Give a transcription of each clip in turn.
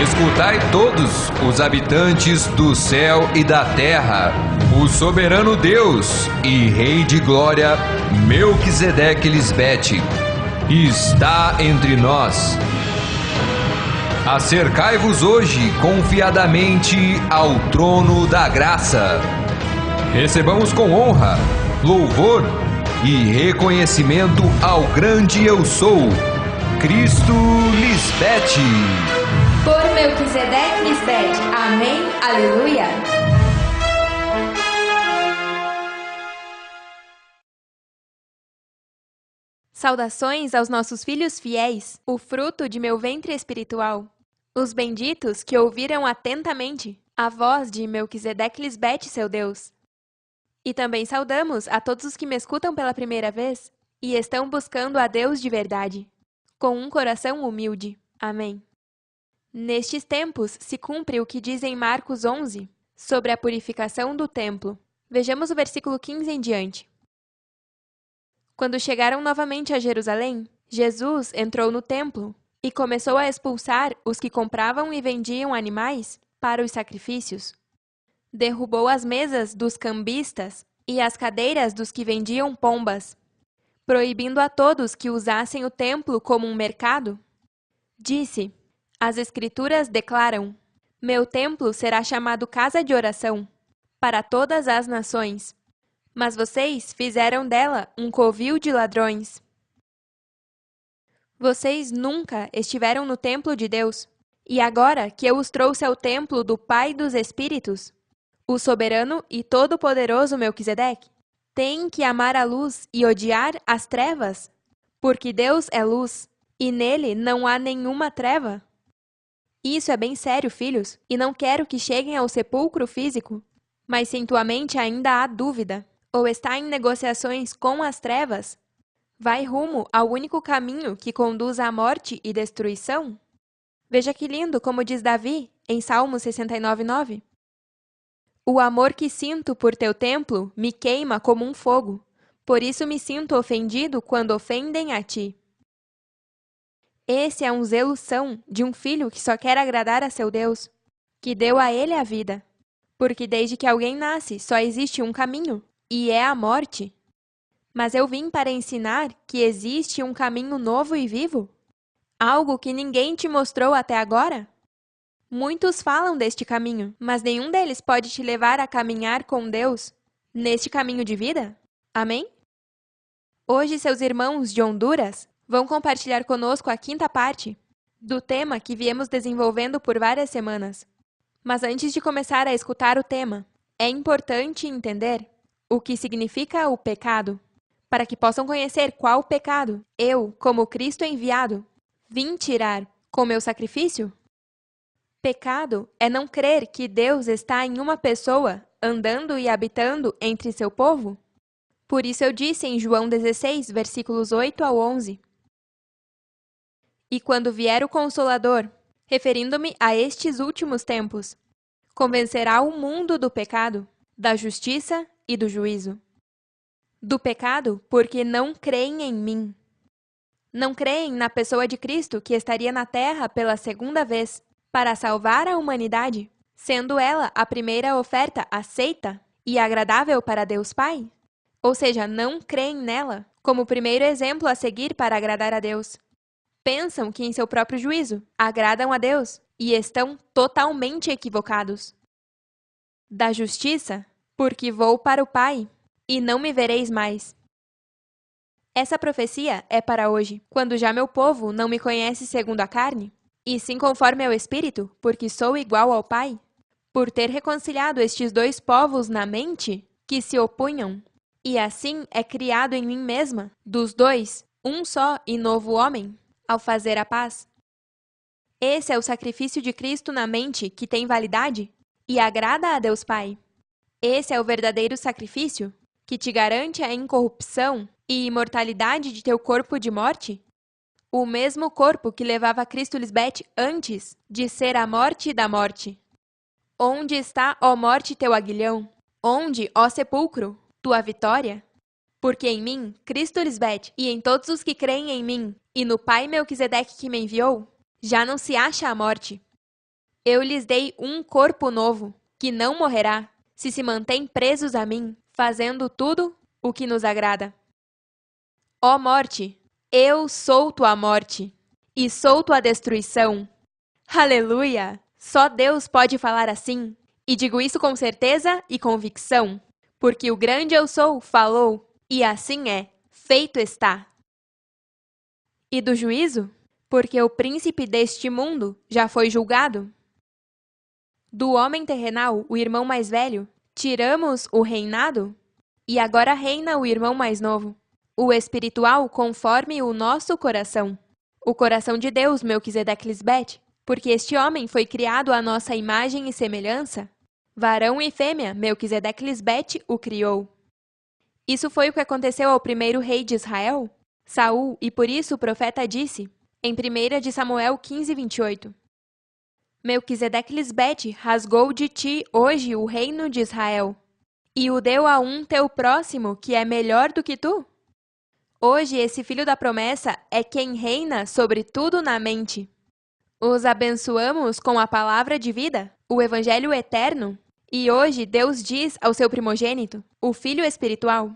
Escutai todos os habitantes do céu e da terra, o soberano Deus e Rei de glória, Melquisedeque Lisbete, está entre nós. Acercai-vos hoje confiadamente ao trono da graça. Recebamos com honra, louvor e reconhecimento ao grande Eu Sou, Cristo Lisbete. Por Melquisedeque Lisbete. Amém. Aleluia. Saudações aos nossos filhos fiéis, o fruto de meu ventre espiritual, os benditos que ouviram atentamente a voz de Melquisedeque Lisbete, seu Deus. E também saudamos a todos os que me escutam pela primeira vez e estão buscando a Deus de verdade, com um coração humilde. Amém. Nestes tempos se cumpre o que diz em Marcos 11, sobre a purificação do templo. Vejamos o versículo 15 em diante. Quando chegaram novamente a Jerusalém, Jesus entrou no templo e começou a expulsar os que compravam e vendiam animais para os sacrifícios. Derrubou as mesas dos cambistas e as cadeiras dos que vendiam pombas, proibindo a todos que usassem o templo como um mercado. Disse: as Escrituras declaram: meu templo será chamado casa de oração para todas as nações, mas vocês fizeram dela um covil de ladrões. Vocês nunca estiveram no templo de Deus, e agora que eu os trouxe ao templo do Pai dos Espíritos, o soberano e todo-poderoso Melquisedeque, têm que amar a luz e odiar as trevas, porque Deus é luz, e nele não há nenhuma treva. Isso é bem sério, filhos, e não quero que cheguem ao sepulcro físico. Mas se em tua mente ainda há dúvida, ou está em negociações com as trevas, vai rumo ao único caminho que conduz à morte e destruição? Veja que lindo como diz Davi, em Salmo 69:9. O amor que sinto por teu templo me queima como um fogo, por isso me sinto ofendido quando ofendem a ti. Esse é um zelo são de um filho que só quer agradar a seu Deus, que deu a ele a vida, porque desde que alguém nasce só existe um caminho, e é a morte. Mas eu vim para ensinar que existe um caminho novo e vivo, algo que ninguém te mostrou até agora. Muitos falam deste caminho, mas nenhum deles pode te levar a caminhar com Deus neste caminho de vida. Amém? Hoje, seus irmãos de Honduras vão compartilhar conosco a quinta parte do tema que viemos desenvolvendo por várias semanas. Mas antes de começar a escutar o tema, é importante entender o que significa o pecado, para que possam conhecer qual pecado eu, como Cristo enviado, vim tirar com meu sacrifício. Pecado é não crer que Deus está em uma pessoa, andando e habitando entre seu povo. Por isso eu disse em João 16, versículos 8 ao 11. E quando vier o Consolador, referindo-me a estes últimos tempos, convencerá o mundo do pecado, da justiça e do juízo. Do pecado, porque não creem em mim. Não creem na pessoa de Cristo que estaria na terra pela segunda vez, para salvar a humanidade, sendo ela a primeira oferta aceita e agradável para Deus Pai. Ou seja, não creem nela como o primeiro exemplo a seguir para agradar a Deus. Pensam que em seu próprio juízo agradam a Deus e estão totalmente equivocados. Da justiça, porque vou para o Pai e não me vereis mais. Essa profecia é para hoje, quando já meu povo não me conhece segundo a carne, e sim conforme ao Espírito, porque sou igual ao Pai, por ter reconciliado estes dois povos na mente que se opunham, e assim é criado em mim mesma, dos dois, um só e novo homem, ao fazer a paz. Esse é o sacrifício de Cristo na mente que tem validade e agrada a Deus Pai. Esse é o verdadeiro sacrifício que te garante a incorrupção e imortalidade de teu corpo de morte. O mesmo corpo que levava Cristo Lisbete antes de ser a morte da morte. Onde está, ó morte, teu aguilhão? Onde, ó sepulcro, tua vitória? Porque em mim, Cristo Lisbete, e em todos os que creem em mim, e no Pai Melquisedeque que me enviou, já não se acha a morte. Eu lhes dei um corpo novo, que não morrerá, se mantém presos a mim, fazendo tudo o que nos agrada. Ó morte, eu sou tua morte, e sou tua destruição. Aleluia! Só Deus pode falar assim, e digo isso com certeza e convicção, porque o grande eu sou falou, e assim é, feito está. E do juízo? Porque o príncipe deste mundo já foi julgado. Do homem terrenal, o irmão mais velho, tiramos o reinado? E agora reina o irmão mais novo, o espiritual conforme o nosso coração. O coração de Deus, Melquisedeque Lisbete, porque este homem foi criado à nossa imagem e semelhança. Varão e fêmea, Melquisedeque Lisbete o criou. Isso foi o que aconteceu ao primeiro rei de Israel, Saul, e por isso o profeta disse, em 1 de Samuel 15, 28, Melquisedeque Lisbete rasgou de ti hoje o reino de Israel, e o deu a um teu próximo, que é melhor do que tu? Hoje esse filho da promessa é quem reina sobre tudo na mente. Os abençoamos com a palavra de vida, o evangelho eterno, e hoje Deus diz ao seu primogênito, o Filho espiritual,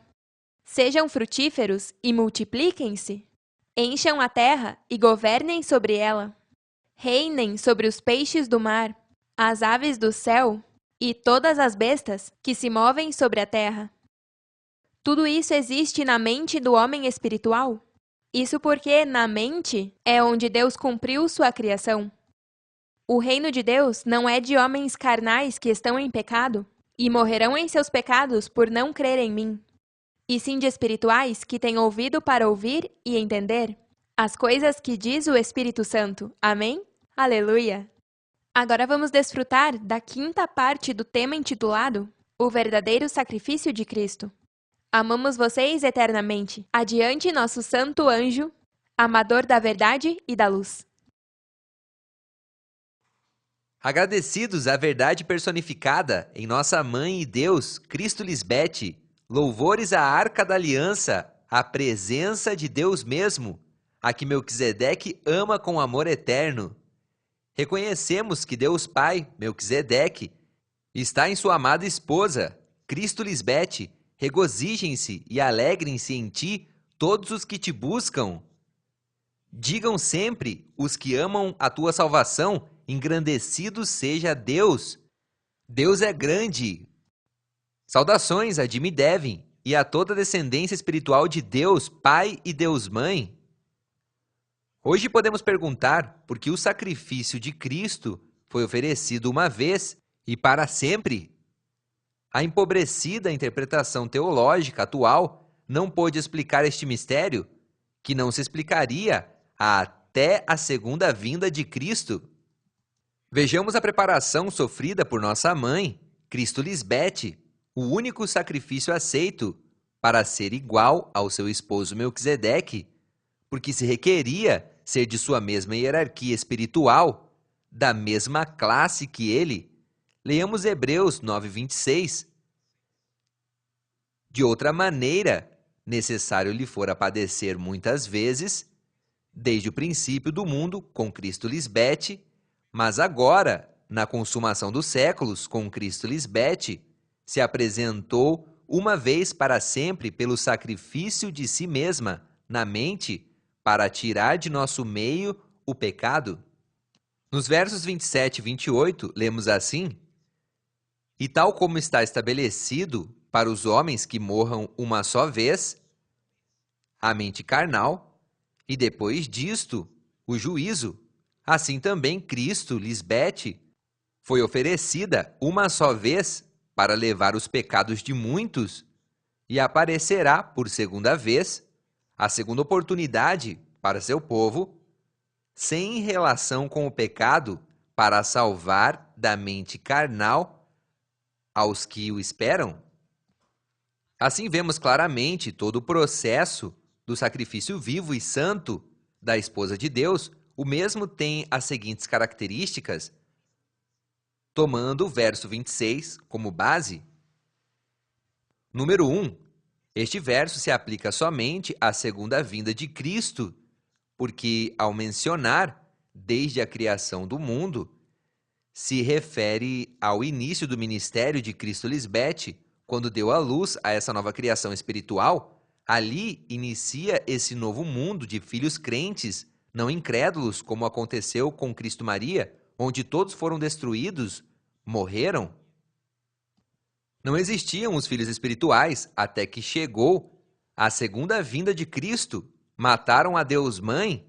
sejam frutíferos e multipliquem-se, encham a terra e governem sobre ela. Reinem sobre os peixes do mar, as aves do céu e todas as bestas que se movem sobre a terra. Tudo isso existe na mente do homem espiritual. Isso porque, na mente, é onde Deus cumpriu sua criação. O reino de Deus não é de homens carnais que estão em pecado e morrerão em seus pecados por não crer em mim, e sim de espirituais que têm ouvido para ouvir e entender as coisas que diz o Espírito Santo. Amém? Aleluia! Agora vamos desfrutar da quinta parte do tema intitulado O Verdadeiro Sacrifício de Cristo. Amamos vocês eternamente. Adiante, nosso santo anjo, amador da verdade e da luz. Agradecidos à verdade personificada em nossa Mãe e Deus, Cristo Lisbete, louvores à Arca da Aliança, à presença de Deus mesmo, a que Melquisedeque ama com amor eterno. Reconhecemos que Deus Pai, Melquisedeque, está em sua amada esposa, Cristo Lisbete. Regozijem-se e alegrem-se em ti todos os que te buscam. Digam sempre os que amam a tua salvação, engrandecido seja Deus. Deus é grande. Saudações a Jimmy Devin e a toda a descendência espiritual de Deus Pai e Deus Mãe. Hoje podemos perguntar por que o sacrifício de Cristo foi oferecido uma vez e para sempre. A empobrecida interpretação teológica atual não pôde explicar este mistério, que não se explicaria até a segunda vinda de Cristo. Vejamos a preparação sofrida por nossa mãe, Cristo Lisbete, o único sacrifício aceito para ser igual ao seu esposo Melquisedeque, porque se requeria ser de sua mesma hierarquia espiritual, da mesma classe que ele. Leamos Hebreus 9:26. De outra maneira, necessário lhe fora padecer muitas vezes, desde o princípio do mundo, com Cristo Lisbete, mas agora, na consumação dos séculos, com Cristo Lisbete, se apresentou uma vez para sempre pelo sacrifício de si mesma, na mente, para tirar de nosso meio o pecado. Nos versos 27 e 28, lemos assim: E tal como está estabelecido para os homens que morram uma só vez, a mente carnal, e depois disto, o juízo, assim também Cristo, Lisbete, foi oferecida uma só vez para levar os pecados de muitos, e aparecerá por segunda vez, a segunda oportunidade para seu povo, sem relação com o pecado, para salvar da mente carnal aos que o esperam. Assim vemos claramente todo o processo do sacrifício vivo e santo da esposa de Deus. O mesmo tem as seguintes características, tomando o verso 26 como base. Número 1. Este verso se aplica somente à segunda vinda de Cristo, porque, ao mencionar desde a criação do mundo, se refere ao início do ministério de Cristo Lisbete, quando deu à luz a essa nova criação espiritual. Ali inicia esse novo mundo de filhos crentes, não incrédulos, como aconteceu com Cristo Maria, onde todos foram destruídos, morreram. Não existiam os filhos espirituais até que chegou a segunda vinda de Cristo. Mataram a Deus Mãe,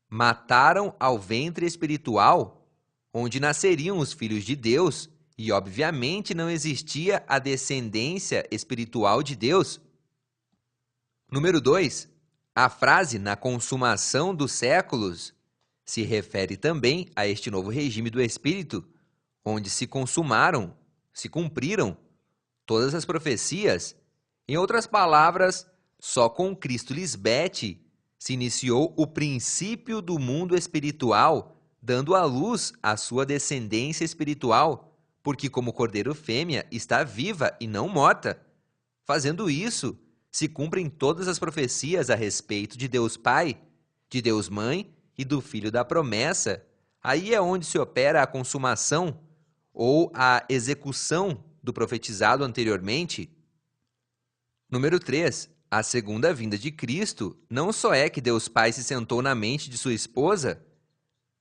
mataram ao ventre espiritual, onde nasceriam os filhos de Deus, e obviamente não existia a descendência espiritual de Deus. Número 2. A frase "na consumação dos séculos" se refere também a este novo regime do Espírito, onde se consumaram, se cumpriram todas as profecias. Em outras palavras, só com Cristo Lisbete se iniciou o princípio do mundo espiritual, dando à luz a sua descendência espiritual, porque como cordeiro fêmea está viva e não morta. Fazendo isso, se cumprem todas as profecias a respeito de Deus Pai, de Deus Mãe e do Filho da promessa. Aí é onde se opera a consumação ou a execução do profetizado anteriormente. Número 3. A segunda vinda de Cristo não só é que Deus Pai se sentou na mente de sua esposa,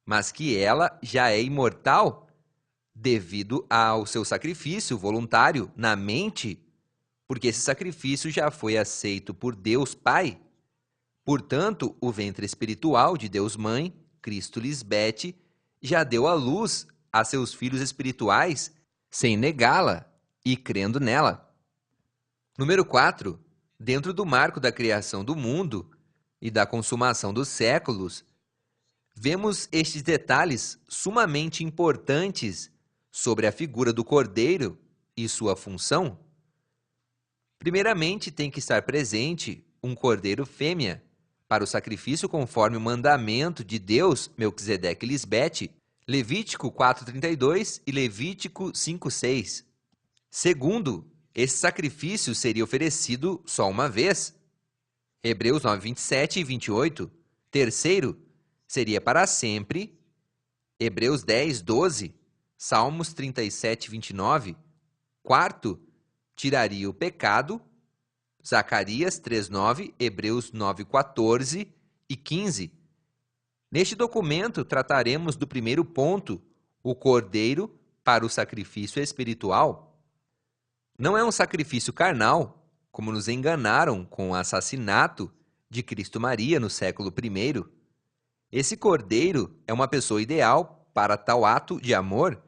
mas que ela já é imortal devido ao seu sacrifício voluntário na mente, porque esse sacrifício já foi aceito por Deus Pai. Portanto, o ventre espiritual de Deus Mãe, Cristo Lisbete, já deu à luz a seus filhos espirituais sem negá-la e crendo nela. Número 4. Dentro do marco da criação do mundo e da consumação dos séculos, vemos estes detalhes sumamente importantes sobre a figura do Cordeiro e sua função. Primeiramente, tem que estar presente um cordeiro fêmea para o sacrifício conforme o mandamento de Deus, Melquisedeque Lisbete, Levítico 4:32 e Levítico 5:6. Segundo, esse sacrifício seria oferecido só uma vez, Hebreus 9:27 e 28. Terceiro, seria para sempre, Hebreus 10:12, Salmos 37:29. Quarto, tiraria o pecado, Zacarias 3:9, Hebreus 9:14 e 15. Neste documento trataremos do primeiro ponto, o cordeiro para o sacrifício espiritual. Não é um sacrifício carnal, como nos enganaram com o assassinato de Cristo Maria no século I. Esse cordeiro é uma pessoa ideal para tal ato de amor,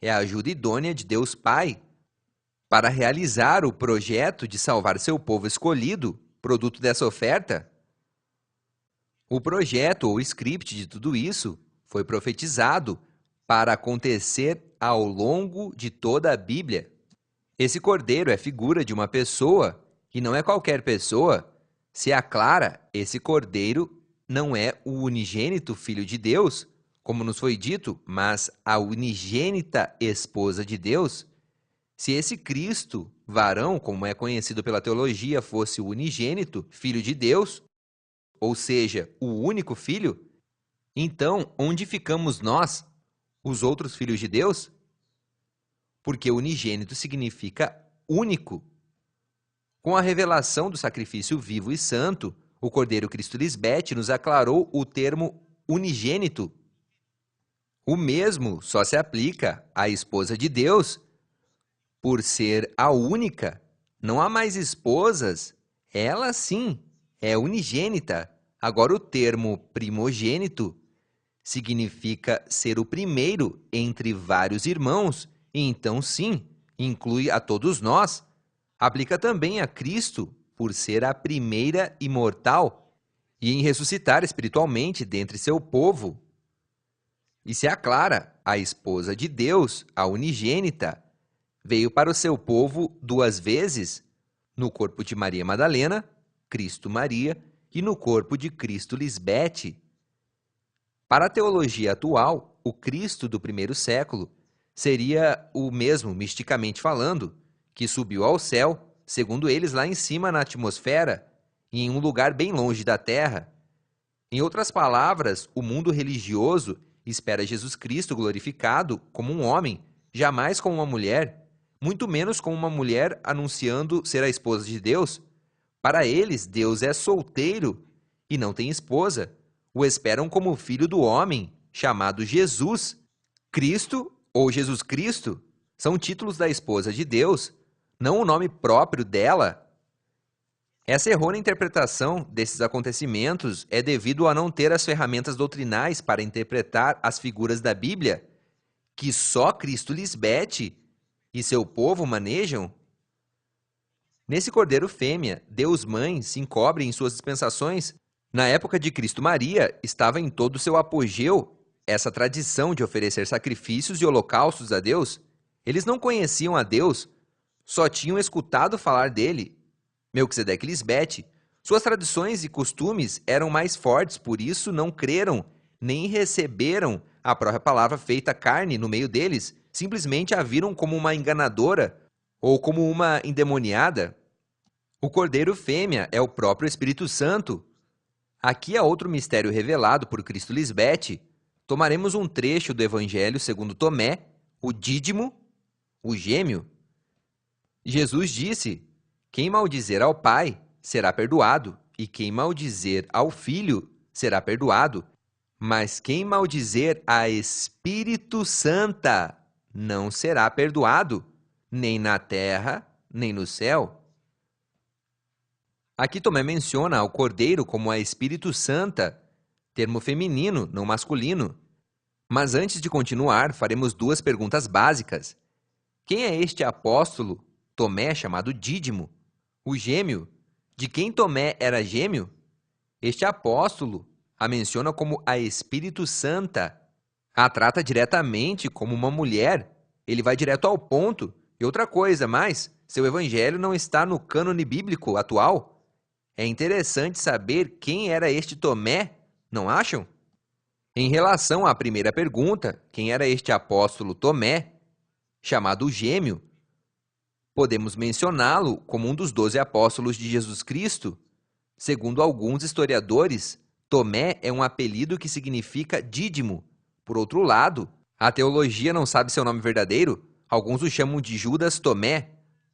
é a ajuda idônea de Deus Pai para realizar o projeto de salvar seu povo escolhido, produto dessa oferta. O projeto ou script de tudo isso foi profetizado para acontecer ao longo de toda a Bíblia. Esse cordeiro é figura de uma pessoa, e não é qualquer pessoa. Se aclara, esse cordeiro não é o unigênito Filho de Deus, como nos foi dito, mas a unigênita esposa de Deus. Se esse Cristo, varão, como é conhecido pela teologia, fosse o unigênito Filho de Deus, ou seja, o único Filho, então onde ficamos nós, os outros filhos de Deus? Porque unigênito significa único. Com a revelação do sacrifício vivo e santo, o Cordeiro Cristo Lisbete nos aclarou o termo unigênito. O mesmo só se aplica à esposa de Deus, por ser a única. Não há mais esposas, ela sim é unigênita. Agora o termo primogênito significa ser o primeiro entre vários irmãos, e então sim, inclui a todos nós. Aplica também a Cristo, por ser a primeira imortal, e em ressuscitar espiritualmente dentre seu povo. E se aclara, a esposa de Deus, a unigênita, veio para o seu povo 2 vezes, no corpo de Maria Madalena, Cristo Maria, e no corpo de Cristo Lisbete. Para a teologia atual, o Cristo do primeiro século seria o mesmo, misticamente falando, que subiu ao céu, segundo eles, lá em cima na atmosfera, em um lugar bem longe da terra. Em outras palavras, o mundo religioso espera Jesus Cristo glorificado como um homem, jamais como uma mulher, muito menos como uma mulher anunciando ser a esposa de Deus. Para eles, Deus é solteiro e não tem esposa. O esperam como filho do homem, chamado Jesus. Cristo ou Jesus Cristo são títulos da esposa de Deus, não o nome próprio dela. Essa errônea interpretação desses acontecimentos é devido a não ter as ferramentas doutrinais para interpretar as figuras da Bíblia, que só Cristo Lisbete e seu povo manejam. Nesse cordeiro fêmea, Deus Mãe se encobre em suas dispensações. Na época de Cristo Maria, estava em todo o seu apogeu essa tradição de oferecer sacrifícios e holocaustos a Deus. Eles não conheciam a Deus, só tinham escutado falar dele. Melquisedeque Lisbete. Suas tradições e costumes eram mais fortes, por isso não creram, nem receberam a própria palavra feita carne no meio deles, simplesmente a viram como uma enganadora ou como uma endemoniada. O cordeiro fêmea é o próprio Espírito Santo. Aqui há outro mistério revelado por Cristo Lisbete. Tomaremos um trecho do Evangelho segundo Tomé, o dídimo, o gêmeo. Jesus disse: quem maldizer ao Pai será perdoado, e quem maldizer ao Filho será perdoado. Mas quem maldizer a Espírito Santa não será perdoado, nem na terra, nem no céu. Aqui Tomé menciona ao Cordeiro como a Espírito Santa, termo feminino, não masculino. Mas antes de continuar, faremos duas perguntas básicas. Quem é este apóstolo, Tomé, chamado Dídimo, o gêmeo? De quem Tomé era gêmeo? Este apóstolo a menciona como a Espírito Santa. A trata diretamente como uma mulher. Ele vai direto ao ponto. E outra coisa mais, seu evangelho não está no cânone bíblico atual. É interessante saber quem era este Tomé, não acham? Em relação à primeira pergunta, quem era este apóstolo Tomé, chamado Gêmeo, podemos mencioná-lo como um dos 12 apóstolos de Jesus Cristo. Segundo alguns historiadores, Tomé é um apelido que significa dídimo. Por outro lado, a teologia não sabe seu nome verdadeiro. Alguns o chamam de Judas Tomé.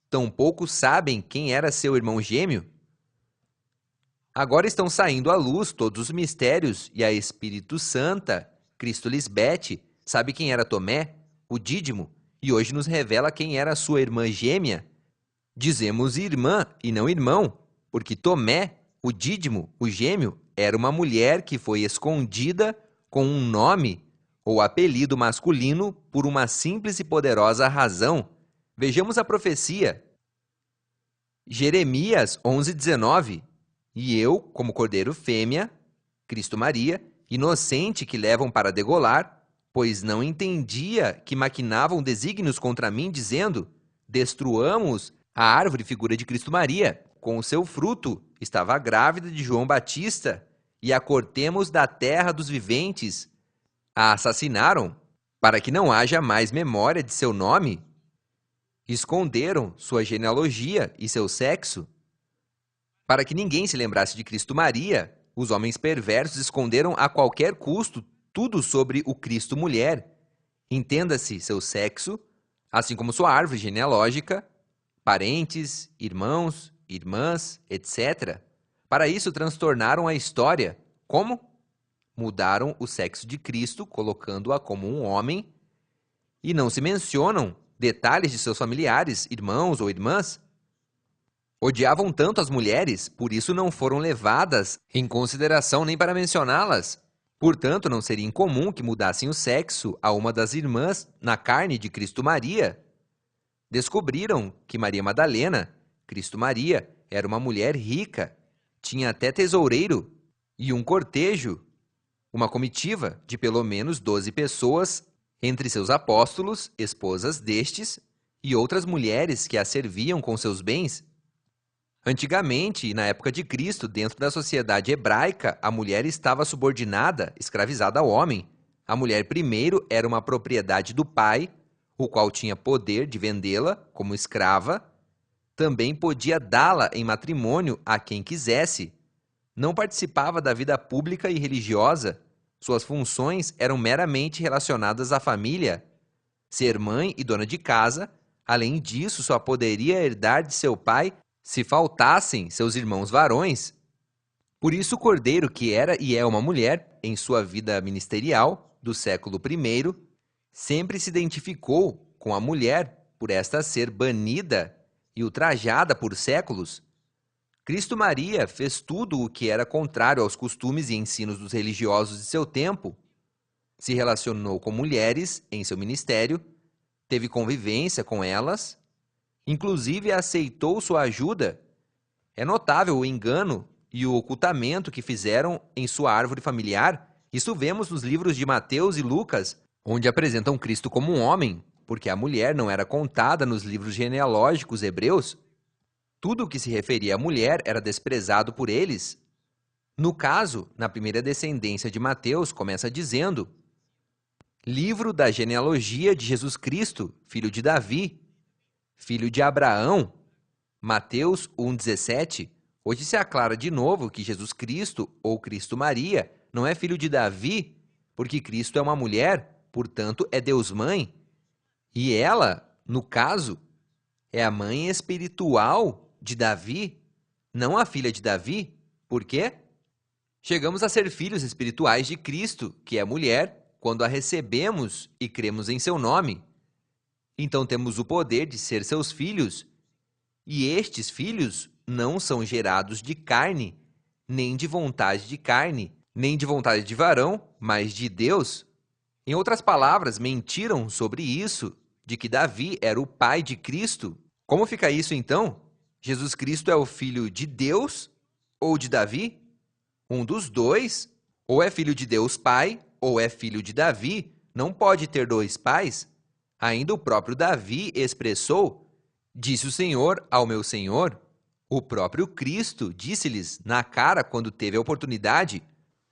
Tampouco sabem quem era seu irmão gêmeo. Agora estão saindo à luz todos os mistérios e a Espírito Santa, Cristo Lisbete, sabe quem era Tomé, o dídimo, e hoje nos revela quem era sua irmã gêmea. Dizemos irmã e não irmão, porque Tomé, o dídimo, o gêmeo, era uma mulher que foi escondida com um nome ou apelido masculino por uma simples e poderosa razão. Vejamos a profecia. Jeremias 11:19. E eu, como cordeiro fêmea, Cristo Maria, inocente que levam para degolar, pois não entendia que maquinavam desígnios contra mim, dizendo: destruamos a árvore figura de Cristo Maria, com o seu fruto, estava grávida de João Batista, e a cortemos da terra dos viventes. A assassinaram, para que não haja mais memória de seu nome. Esconderam sua genealogia e seu sexo. Para que ninguém se lembrasse de Cristo Maria, os homens perversos esconderam a qualquer custo tudo sobre o Cristo mulher. Entenda-se seu sexo, assim como sua árvore genealógica, parentes, irmãos, irmãs, etc. Para isso transtornaram a história. Como? Mudaram o sexo de Cristo, colocando-a como um homem, e não se mencionam detalhes de seus familiares, irmãos ou irmãs. Odiavam tanto as mulheres, por isso não foram levadas em consideração nem para mencioná-las. Portanto, não seria incomum que mudassem o sexo a uma das irmãs na carne de Cristo Maria. Descobriram que Maria Madalena, Cristo Maria, era uma mulher rica, tinha até tesoureiro e um cortejo, uma comitiva de pelo menos 12 pessoas, entre seus apóstolos, esposas destes, e outras mulheres que a serviam com seus bens. Antigamente, na época de Cristo, dentro da sociedade hebraica, a mulher estava subordinada, escravizada ao homem. A mulher primeiro era uma propriedade do pai, o qual tinha poder de vendê-la como escrava. Também podia dá-la em matrimônio a quem quisesse. Não participava da vida pública e religiosa. Suas funções eram meramente relacionadas à família, ser mãe e dona de casa. Além disso, só poderia herdar de seu pai se faltassem seus irmãos varões. Por isso, o cordeiro, que era e é uma mulher, em sua vida ministerial do século I, sempre se identificou com a mulher, por esta ser banida e ultrajada por séculos. Cristo Maria fez tudo o que era contrário aos costumes e ensinos dos religiosos de seu tempo. Se relacionou com mulheres em seu ministério, teve convivência com elas, inclusive aceitou sua ajuda. É notável o engano e o ocultamento que fizeram em sua árvore familiar. Isso vemos nos livros de Mateus e Lucas, onde apresentam Cristo como um homem, porque a mulher não era contada nos livros genealógicos hebreus. Tudo o que se referia à mulher era desprezado por eles. No caso, na primeira descendência de Mateus, começa dizendo: livro da genealogia de Jesus Cristo, filho de Davi, filho de Abraão. Mateus 1,17. Hoje se aclara de novo que Jesus Cristo, ou Cristo Maria, não é filho de Davi, porque Cristo é uma mulher, portanto é Deus mãe. E ela, no caso, é a mãe espiritual de Davi, não a filha de Davi. Por quê? Chegamos a ser filhos espirituais de Cristo, que é mulher, quando a recebemos e cremos em seu nome. Então temos o poder de ser seus filhos. E estes filhos não são gerados de carne, nem de vontade de carne, nem de vontade de varão, mas de Deus. Em outras palavras, mentiram sobre isso, de que Davi era o pai de Cristo. Como fica isso então? Jesus Cristo é o filho de Deus ou de Davi? Um dos dois. Ou é filho de Deus Pai, ou é filho de Davi. Não pode ter dois pais. Ainda o próprio Davi expressou: disse o Senhor ao meu Senhor. O próprio Cristo disse-lhes na cara quando teve a oportunidade: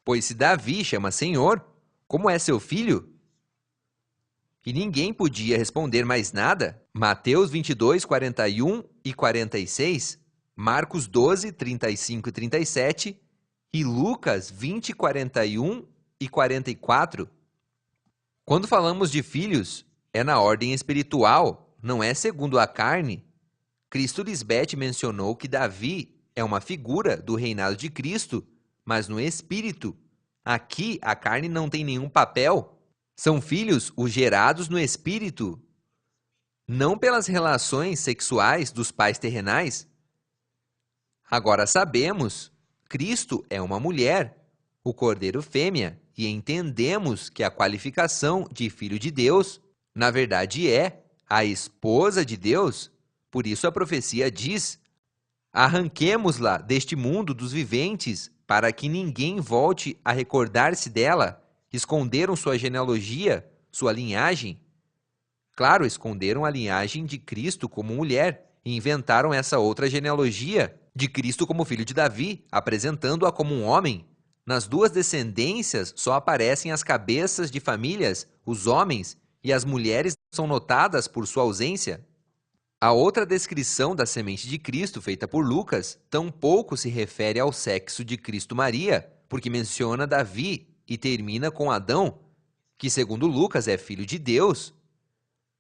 pois se Davi chama Senhor, como é seu filho? E ninguém podia responder mais nada. Mateus 22, 41 e 46, Marcos 12, 35 e 37 e Lucas 20, 41 e 44. Quando falamos de filhos, é na ordem espiritual, não é segundo a carne. Cristo Lisbeth mencionou que Davi é uma figura do reinado de Cristo, mas no espírito. Aqui a carne não tem nenhum papel. São filhos os gerados no espírito, não pelas relações sexuais dos pais terrenais. Agora sabemos, Cristo é uma mulher, o Cordeiro fêmea, e entendemos que a qualificação de filho de Deus, na verdade, é a esposa de Deus. Por isso a profecia diz: arranquemos-la deste mundo dos viventes, para que ninguém volte a recordar-se dela. Esconderam sua genealogia, sua linhagem. Claro, esconderam a linhagem de Cristo como mulher e inventaram essa outra genealogia de Cristo como filho de Davi, apresentando-a como um homem. Nas duas descendências só aparecem as cabeças de famílias, os homens, e as mulheres são notadas por sua ausência. A outra descrição da semente de Cristo, feita por Lucas, tampouco se refere ao sexo de Cristo Maria, porque menciona Davi e termina com Adão, que segundo Lucas é filho de Deus.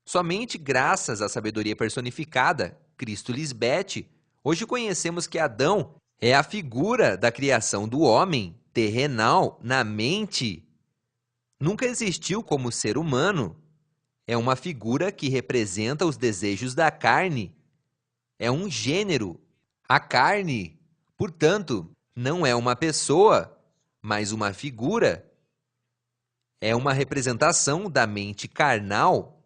Somente graças à sabedoria personificada, Cristo Lisbeth, hoje conhecemos que Adão é a figura da criação do homem terrenal na mente. Nunca existiu como ser humano. É uma figura que representa os desejos da carne. É um gênero, a carne. Portanto, não é uma pessoa, mas uma figura. É uma representação da mente carnal.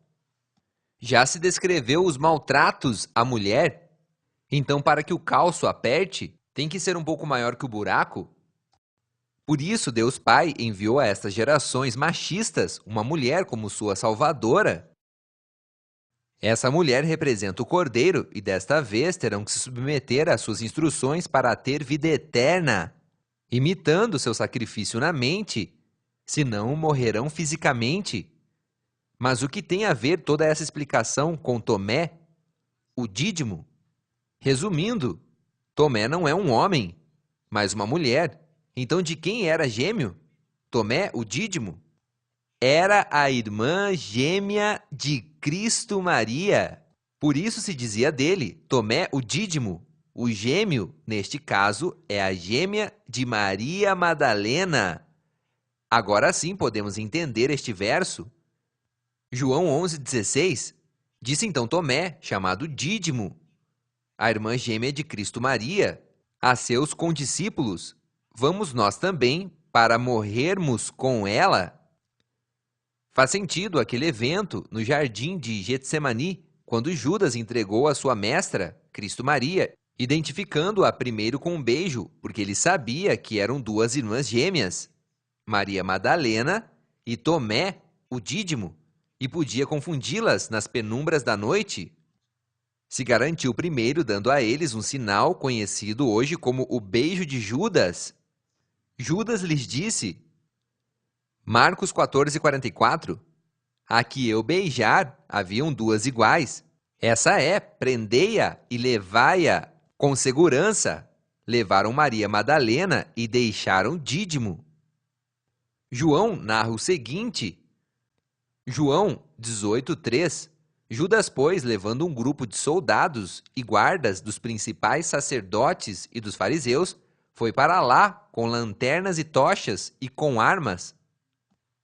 Já se descreveu os maltratos à mulher. Então, para que o calço aperte, tem que ser um pouco maior que o buraco. Por isso, Deus Pai enviou a estas gerações machistas uma mulher como sua salvadora. Essa mulher representa o Cordeiro e desta vez terão que se submeter às suas instruções para ter vida eterna, imitando seu sacrifício na mente, senão morrerão fisicamente. Mas o que tem a ver toda essa explicação com Tomé, o Dídimo? Resumindo, Tomé não é um homem, mas uma mulher. Então de quem era gêmeo? Tomé, o dídimo, era a irmã gêmea de Cristo Maria. Por isso se dizia dele, Tomé, o dídimo. O gêmeo, neste caso, é a gêmea de Maria Madalena. Agora sim podemos entender este verso. João 11,16 disse então Tomé, chamado Dídimo, a irmã gêmea de Cristo Maria, a seus condiscípulos: vamos nós também para morrermos com ela? Faz sentido aquele evento no jardim de Getsemani, quando Judas entregou a sua mestra, Cristo Maria, identificando-a primeiro com um beijo, porque ele sabia que eram duas irmãs gêmeas, Maria Madalena e Tomé, o dídimo, e podia confundi-las nas penumbras da noite. Se garantiu primeiro dando a eles um sinal conhecido hoje como o beijo de Judas. Judas lhes disse, Marcos 14,44, a que eu beijar haviam duas iguais. Essa é, prendei-a e levai-a com segurança. Levaram Maria Madalena e deixaram Dídimo. João narra o seguinte, João 18,3, Judas, pois, levando um grupo de soldados e guardas dos principais sacerdotes e dos fariseus, foi para lá com lanternas e tochas e com armas.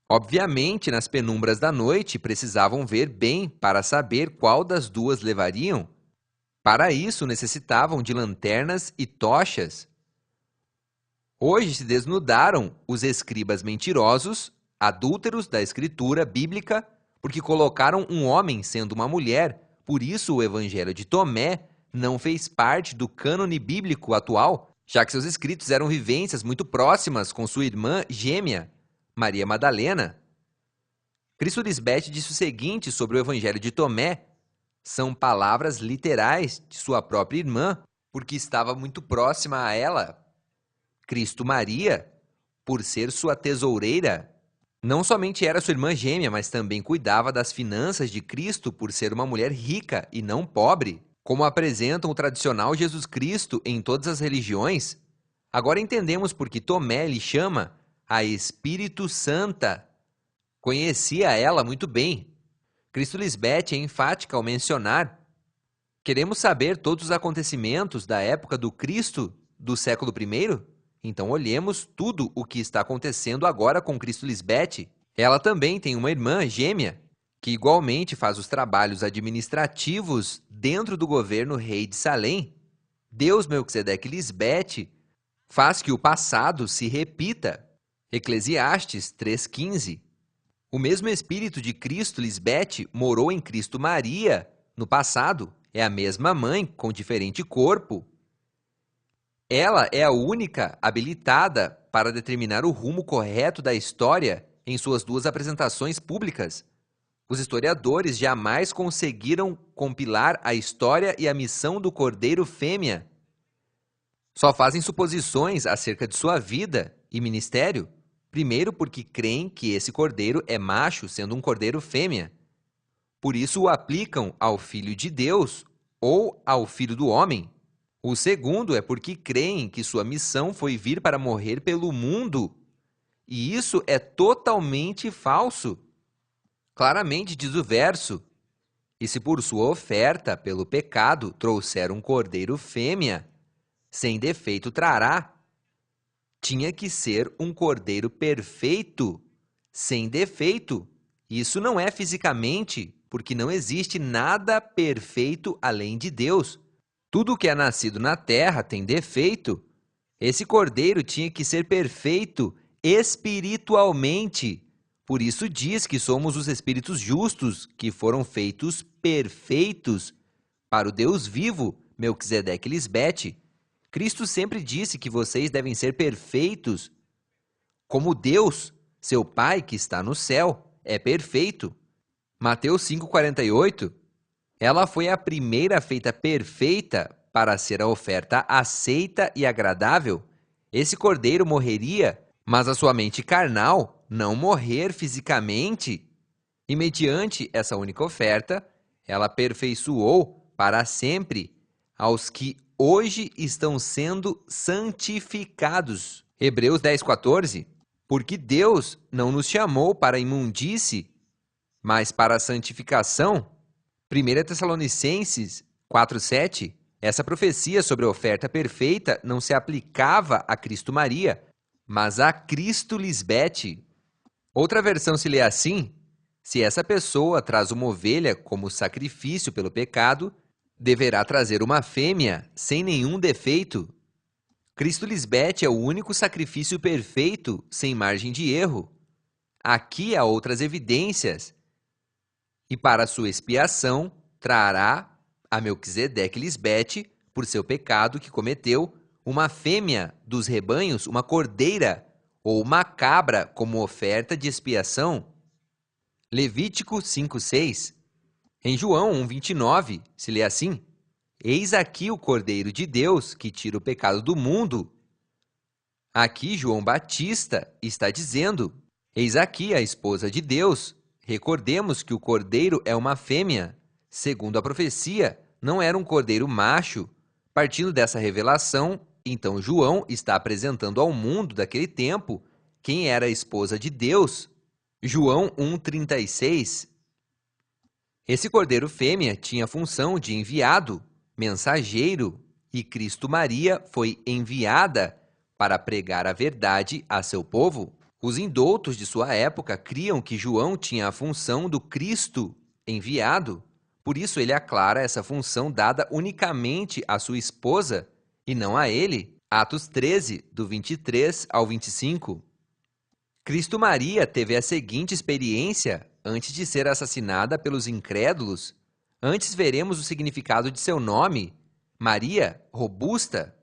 Obviamente, nas penumbras da noite, precisavam ver bem para saber qual das duas levariam. Para isso, necessitavam de lanternas e tochas. Hoje se desnudaram os escribas mentirosos, adúlteros da escritura bíblica, porque colocaram um homem sendo uma mulher. Por isso o evangelho de Tomé não fez parte do cânone bíblico atual, já que seus escritos eram vivências muito próximas com sua irmã gêmea, Maria Madalena. Cristo Lisbeth disse o seguinte sobre o evangelho de Tomé: são palavras literais de sua própria irmã, porque estava muito próxima a ela. Cristo Maria, por ser sua tesoureira, não somente era sua irmã gêmea, mas também cuidava das finanças de Cristo por ser uma mulher rica e não pobre, como apresentam o tradicional Jesus Cristo em todas as religiões. Agora entendemos por que Tomé lhe chama a Espírito Santa. Conhecia ela muito bem. Cristo Lisbeth é enfática ao mencionar: queremos saber todos os acontecimentos da época do Cristo do século I? Então olhemos tudo o que está acontecendo agora com Cristo Lisbeth. Ela também tem uma irmã gêmea, que igualmente faz os trabalhos administrativos dentro do governo rei de Salém. Deus Melquisedeque Lisbeth faz que o passado se repita. Eclesiastes 3,15. O mesmo Espírito de Cristo Lisbeth morou em Cristo Maria no passado. É a mesma mãe com diferente corpo. Ela é a única habilitada para determinar o rumo correto da história em suas duas apresentações públicas. Os historiadores jamais conseguiram compilar a história e a missão do Cordeiro Fêmea. Só fazem suposições acerca de sua vida e ministério, primeiro porque creem que esse cordeiro é macho, sendo um cordeiro fêmea. Por isso o aplicam ao Filho de Deus ou ao Filho do Homem. O segundo é porque creem que sua missão foi vir para morrer pelo mundo. E isso é totalmente falso. Claramente diz o verso: e se por sua oferta pelo pecado trouxer um cordeiro fêmea, sem defeito trará. Tinha que ser um cordeiro perfeito, sem defeito. Isso não é fisicamente, porque não existe nada perfeito além de Deus. Tudo que é nascido na terra tem defeito. Esse cordeiro tinha que ser perfeito espiritualmente. Por isso diz que somos os espíritos justos, que foram feitos perfeitos. Para o Deus vivo, Melquisedeque Lisbeth, Cristo sempre disse que vocês devem ser perfeitos, como Deus, seu Pai que está no céu, é perfeito. Mateus 5,48. Ela foi a primeira feita perfeita para ser a oferta aceita e agradável. Esse cordeiro morreria, mas a sua mente carnal não morrer fisicamente. E mediante essa única oferta, ela aperfeiçoou para sempre aos que hoje estão sendo santificados. Hebreus 10,14. Porque Deus não nos chamou para a imundície, mas para a santificação. 1 Tessalonicenses 4:7. Essa profecia sobre a oferta perfeita não se aplicava a Cristo Maria, mas a Cristo Lisbete. Outra versão se lê assim: se essa pessoa traz uma ovelha como sacrifício pelo pecado, deverá trazer uma fêmea sem nenhum defeito. Cristo Lisbete é o único sacrifício perfeito, sem margem de erro. Aqui há outras evidências. E para sua expiação, trará a Melquisedeque Lisbete, por seu pecado que cometeu, uma fêmea dos rebanhos, uma cordeira ou uma cabra como oferta de expiação. Levítico 5:6. Em João 1:29 se lê assim: eis aqui o Cordeiro de Deus que tira o pecado do mundo. Aqui João Batista está dizendo: eis aqui a esposa de Deus. Recordemos que o cordeiro é uma fêmea. Segundo a profecia, não era um cordeiro macho. Partindo dessa revelação, então João está apresentando ao mundo daquele tempo quem era a esposa de Deus. João 1:36. Esse cordeiro fêmea tinha a função de enviado, mensageiro, e Cristo Maria foi enviada para pregar a verdade a seu povo. Os indoutos de sua época criam que João tinha a função do Cristo enviado. Por isso ele aclara essa função dada unicamente à sua esposa e não a ele. Atos 13, do 23 ao 25. Cristo Maria teve a seguinte experiência antes de ser assassinada pelos incrédulos. Antes veremos o significado de seu nome. Maria, robusta,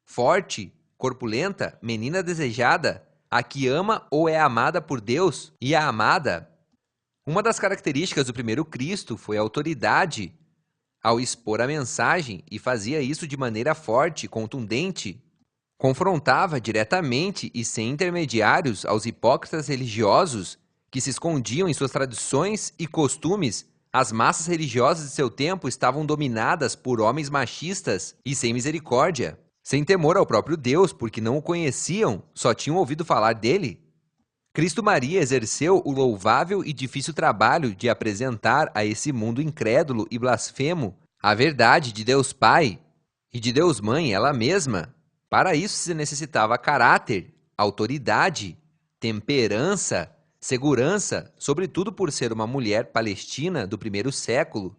forte, corpulenta, menina desejada, a que ama ou é amada por Deus, e a amada. Uma das características do primeiro Cristo foi a autoridade ao expor a mensagem e fazia isso de maneira forte, contundente. Confrontava diretamente e sem intermediários aos hipócritas religiosos que se escondiam em suas tradições e costumes. As massas religiosas de seu tempo estavam dominadas por homens machistas e sem misericórdia, sem temor ao próprio Deus, porque não o conheciam, só tinham ouvido falar dele. Cristo Maria exerceu o louvável e difícil trabalho de apresentar a esse mundo incrédulo e blasfemo a verdade de Deus Pai e de Deus Mãe, ela mesma. Para isso se necessitava caráter, autoridade, temperança, segurança, sobretudo por ser uma mulher palestina do primeiro século,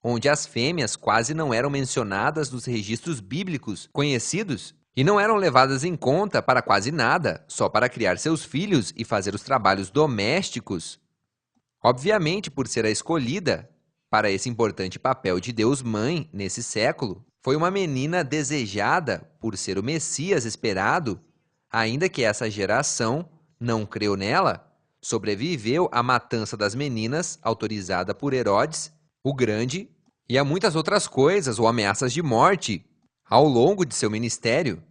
onde as fêmeas quase não eram mencionadas nos registros bíblicos conhecidos e não eram levadas em conta para quase nada, só para criar seus filhos e fazer os trabalhos domésticos. Obviamente, por ser a escolhida para esse importante papel de Deus Mãe nesse século, foi uma menina desejada por ser o Messias esperado, ainda que essa geração não creu nela. Sobreviveu à matança das meninas, autorizada por Herodes, o Grande, e a muitas outras coisas ou ameaças de morte ao longo de seu ministério.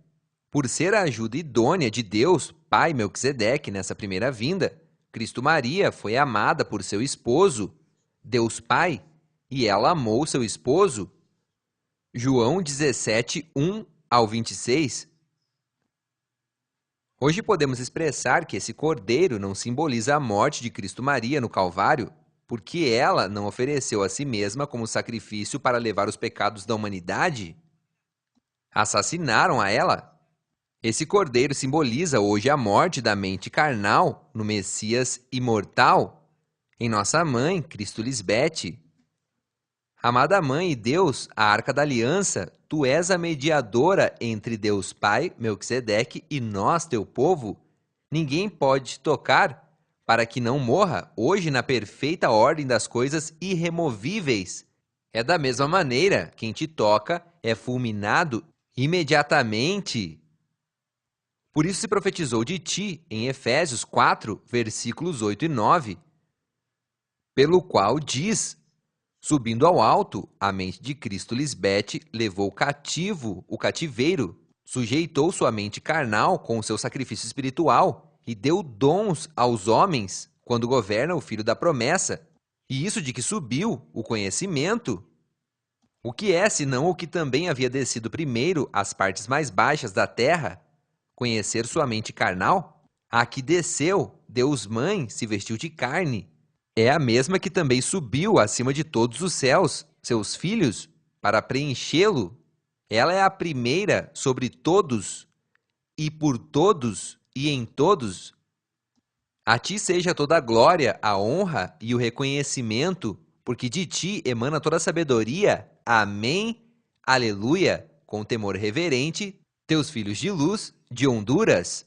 Por ser a ajuda idônea de Deus, Pai Melquisedeque, nessa primeira vinda, Cristo Maria foi amada por seu esposo, Deus Pai, e ela amou seu esposo. João 17, 1 ao 26. Hoje podemos expressar que esse cordeiro não simboliza a morte de Cristo Maria no Calvário, porque ela não ofereceu a si mesma como sacrifício para levar os pecados da humanidade. Assassinaram a ela. Esse cordeiro simboliza hoje a morte da mente carnal no Messias imortal, em nossa mãe, Cristo Lisbete. Amada Mãe e Deus, a Arca da Aliança, tu és a mediadora entre Deus Pai, Melquisedeque, e nós, teu povo. Ninguém pode te tocar para que não morra, hoje na perfeita ordem das coisas irremovíveis. É da mesma maneira, quem te toca é fulminado imediatamente. Por isso se profetizou de ti, em Efésios 4, versículos 8 e 9, pelo qual diz: subindo ao alto, a mente de Cristo Lisbete levou cativo o cativeiro, sujeitou sua mente carnal com o seu sacrifício espiritual e deu dons aos homens quando governa o Filho da promessa. E isso de que subiu o conhecimento. O que é, senão o que também havia descido primeiro às partes mais baixas da terra? Conhecer sua mente carnal? A que desceu, Deus Mãe, se vestiu de carne. É a mesma que também subiu acima de todos os céus, seus filhos, para preenchê-lo. Ela é a primeira sobre todos, e por todos e em todos. A ti seja toda a glória, a honra e o reconhecimento, porque de ti emana toda a sabedoria. Amém. Aleluia. Com temor reverente, teus filhos de luz, de Honduras,